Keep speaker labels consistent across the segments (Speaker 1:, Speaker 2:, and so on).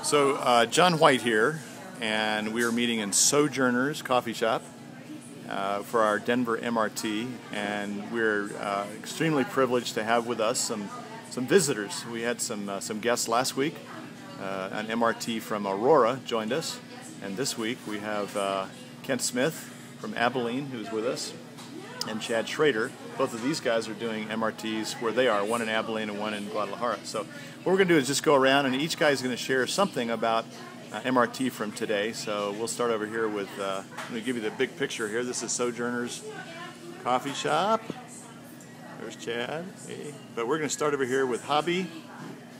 Speaker 1: John White here, and we are meeting in Sojourners Coffee Shop for our Denver MRT, and we're extremely privileged to have with us some visitors. We had some guests last week. An MRT from Aurora joined us, and this week we have Kent Smith from Abilene who's with us, and Chad Schrader. Both of these guys are doing MRTs where they are, one in Abilene and one in Guadalajara. So what we're going to do is just go around, and each guy is going to share something about MRT from today. So we'll start over here with, let me give you the big picture here. This is Sojourners Coffee Shop. There's Chad. Hey. But we're going to start over here with Hobby.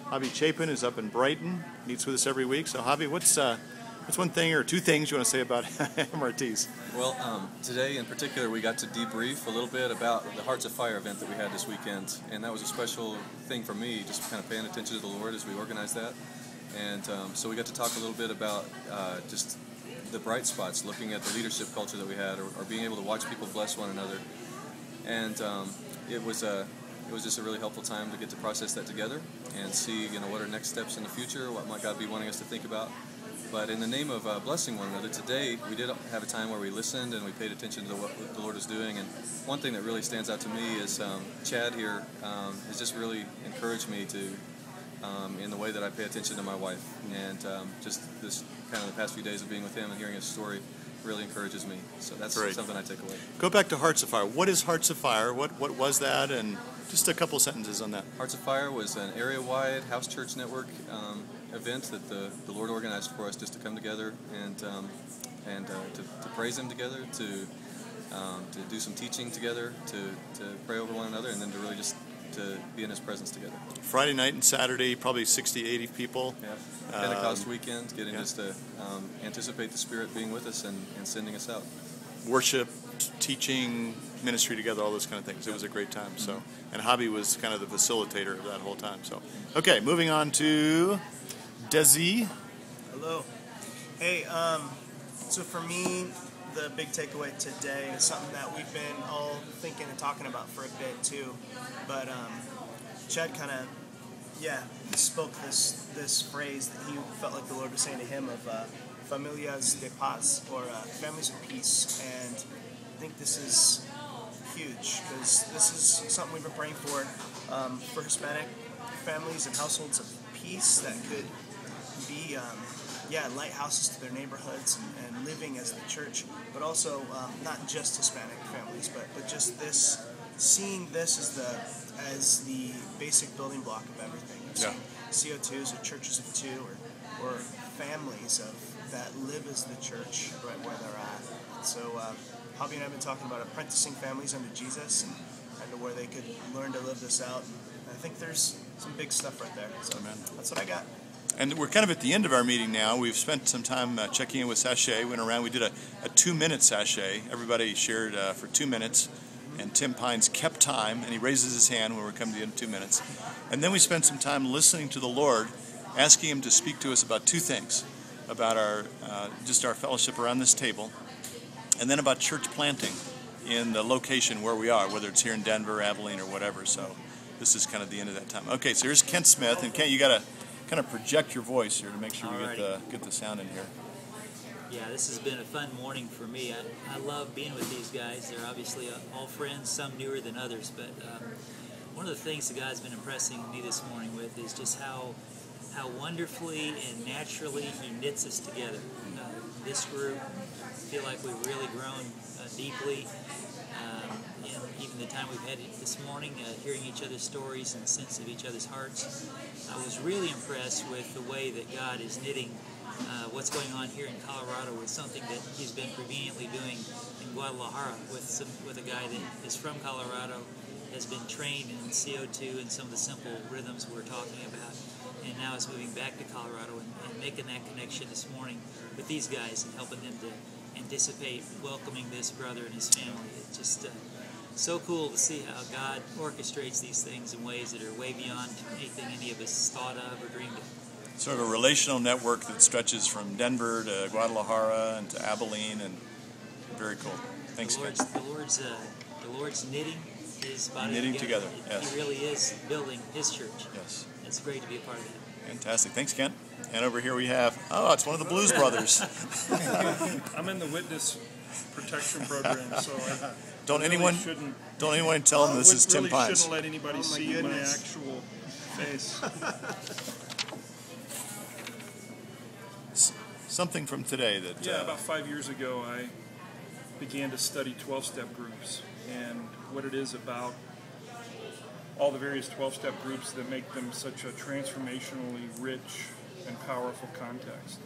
Speaker 1: Hobby Chapin is up in Brighton, meets with us every week. So Hobby, what's one thing or two things you want to say about MRTs?
Speaker 2: Well, today in particular we got to debrief a little bit about the Hearts of Fire event that we had this weekend, and that was a special thing for me, just kind of paying attention to the Lord as we organized that. And so we got to talk a little bit about just the bright spots, looking at the leadership culture that we had, or being able to watch people bless one another. And it was just a really helpful time to get to process that together and see, what are next steps in the future, what might God be wanting us to think about. But in the name of blessing one another, today we did have a time where we listened and we paid attention to what the Lord is doing. And one thing that really stands out to me is Chad here has just really encouraged me to, in the way that I pay attention to my wife. And just this kind of the past few days of being with him and hearing his story really encourages me. So that's
Speaker 1: Great.
Speaker 2: Something I take away.
Speaker 1: Go back to Hearts of Fire. What is Hearts of Fire? What was that? And just a couple sentences on that.
Speaker 2: Hearts of Fire was an area-wide house church network event that the Lord organized for us, just to come together and to praise Him together, to do some teaching together, to pray over one another, and then to really just to be in His presence together. Friday
Speaker 1: night and Saturday, probably 60, 80 people.
Speaker 2: Yeah. Pentecost weekend, getting just to anticipate the Spirit being with us and sending us out.
Speaker 1: Worship, teaching, ministry together, all those kind of things. It was a great time. So, and Hobby was kind of the facilitator of that whole time. So, okay, moving on to Desi.
Speaker 3: Hello. Hey, so for me, the big takeaway today is something that we've been all thinking and talking about for a bit too. But Chad kind of, spoke this phrase that he felt like the Lord was saying to him of familias de paz, or families of peace. And I think this is huge, because this is something we've been praying for Hispanic families and households of peace that could be lighthouses to their neighborhoods and living as the church, but also not just Hispanic families, but just this, seeing this as the basic building block of everything.
Speaker 1: Yeah.
Speaker 3: CO2s or churches of two, or families that live as the church right where they're at. So Hobby and I have been talking about apprenticing families under Jesus and to where they could learn to live this out. And I think there's some big stuff right there. So
Speaker 1: Amen.
Speaker 3: That's what I got.
Speaker 1: And we're kind of at the end of our meeting now. We've spent some time checking in with Sachet. Went around. We did a 2-minute Sachet. Everybody shared for 2 minutes. And Tim Pines kept time, and he raises his hand when we're coming to the end of 2 minutes. And then we spent some time listening to the Lord, asking Him to speak to us about two things, about our fellowship around this table, and then about church planting in the location where we are, whether it's here in Denver, Abilene, or whatever. So this is kind of the end of that time. Okay, so here's Kent Smith, and Kent, you got to kind of project your voice here to make sure we get the sound in here.
Speaker 4: Yeah, this has been a fun morning for me. I love being with these guys. They're obviously all friends, some newer than others, but one of the things that God's been impressing me this morning with is just how wonderfully and naturally He knits us together. This group, I feel like we've really grown deeply. Even the time we've had this morning, hearing each other's stories and sense of each other's hearts, I was really impressed with the way that God is knitting what's going on here in Colorado with something that He's been conveniently doing in Guadalajara with a guy that is from Colorado, has been trained in CO2 and some of the simple rhythms we're talking about, and now is moving back to Colorado and making that connection this morning with these guys and helping them to anticipate welcoming this brother and his family. It's just so cool to see how God orchestrates these things in ways that are way beyond anything any of us thought of or dreamed of.
Speaker 1: Sort of a relational network that stretches from Denver to Guadalajara and to Abilene, and very cool. Thanks,
Speaker 4: Kent. The Lord's knitting His body
Speaker 1: together. Yes.
Speaker 4: He really is building His church.
Speaker 1: Yes.
Speaker 4: It's great to be a part of that.
Speaker 1: Fantastic. Thanks, Kent. And over here we have, it's one of the Blues Brothers.
Speaker 5: I'm in the witness protection program, so I
Speaker 1: Don't
Speaker 5: really
Speaker 1: anyone
Speaker 5: shouldn't.
Speaker 1: don't anyone tell them this is Tim
Speaker 5: really
Speaker 1: Pines.
Speaker 5: shouldn't let anybody see my actual face.
Speaker 1: Something from today that
Speaker 5: Yeah, about 5 years ago, I began to study 12-step groups and what it is about all the various 12-step groups that make them such a transformationally rich and powerful context.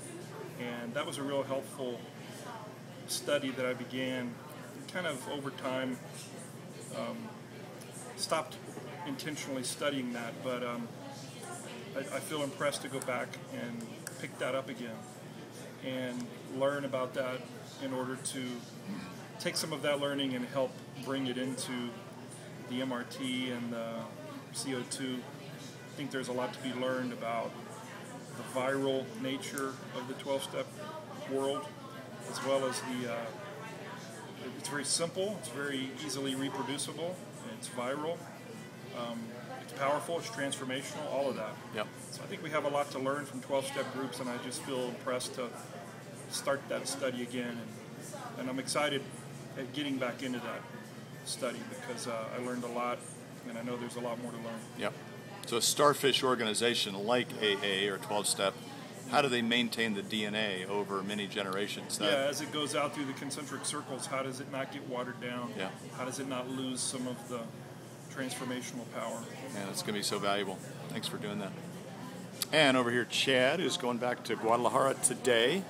Speaker 5: And that was a real helpful study that I began kind of over time. Stopped intentionally studying that, but I feel impressed to go back and pick that up again and learn about that in order to take some of that learning and help bring it into the MRT and the CO2. I think there's a lot to be learned about the viral nature of the 12-step world, as well as it's very simple, it's very easily reproducible, it's viral, it's powerful, it's transformational, all of that.
Speaker 1: Yep.
Speaker 5: So I think we have a lot to learn from 12-step groups, and I just feel impressed to start that study again, and I'm excited at getting back into that study because I learned a lot, and I know there's a lot more to learn.
Speaker 1: Yep. So a starfish organization like AA or 12-step, how do they maintain the DNA over many generations?
Speaker 5: As it goes out through the concentric circles, how does it not get watered down?
Speaker 1: Yeah.
Speaker 5: How does it not lose some of the transformational power?
Speaker 1: Man, it's going to be so valuable. Thanks for doing that. And over here, Chad, who's going back to Guadalajara today.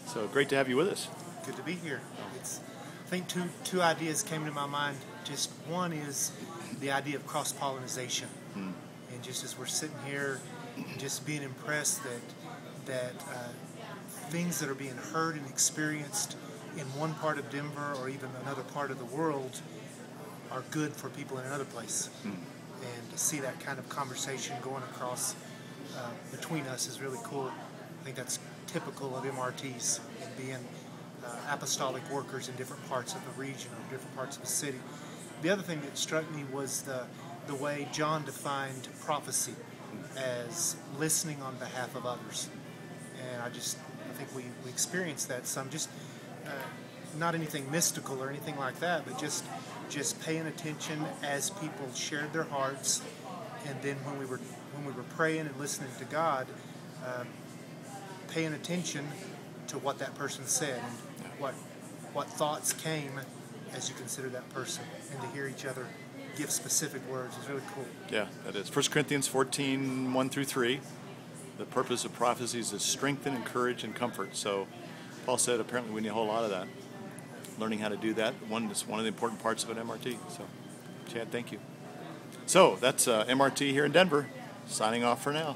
Speaker 1: So great to have you with us.
Speaker 6: Good to be here. I think two ideas came to my mind. Just one is the idea of cross-pollination. And just as we're sitting here, just being impressed that things that are being heard and experienced in one part of Denver or even another part of the world are good for people in another place. And to see that kind of conversation going across between us is really cool. I think that's typical of MRTs and being apostolic workers in different parts of the region or different parts of the city. The other thing that struck me was the way John defined prophecy as listening on behalf of others. And I think we experienced that some, just not anything mystical or anything like that, but just paying attention as people shared their hearts, and then when we were praying and listening to God, paying attention to what that person said and what thoughts came as you consider that person, and to hear each other give specific words is really cool.
Speaker 1: Yeah, that is. 1 Corinthians 14, 1 through 3. The purpose of prophecy is to strengthen, encourage, and comfort. So Paul said apparently we need a whole lot of that. Learning how to do that is one of the important parts of an MRT. So, Chad, thank you. So that's MRT here in Denver. Signing off for now.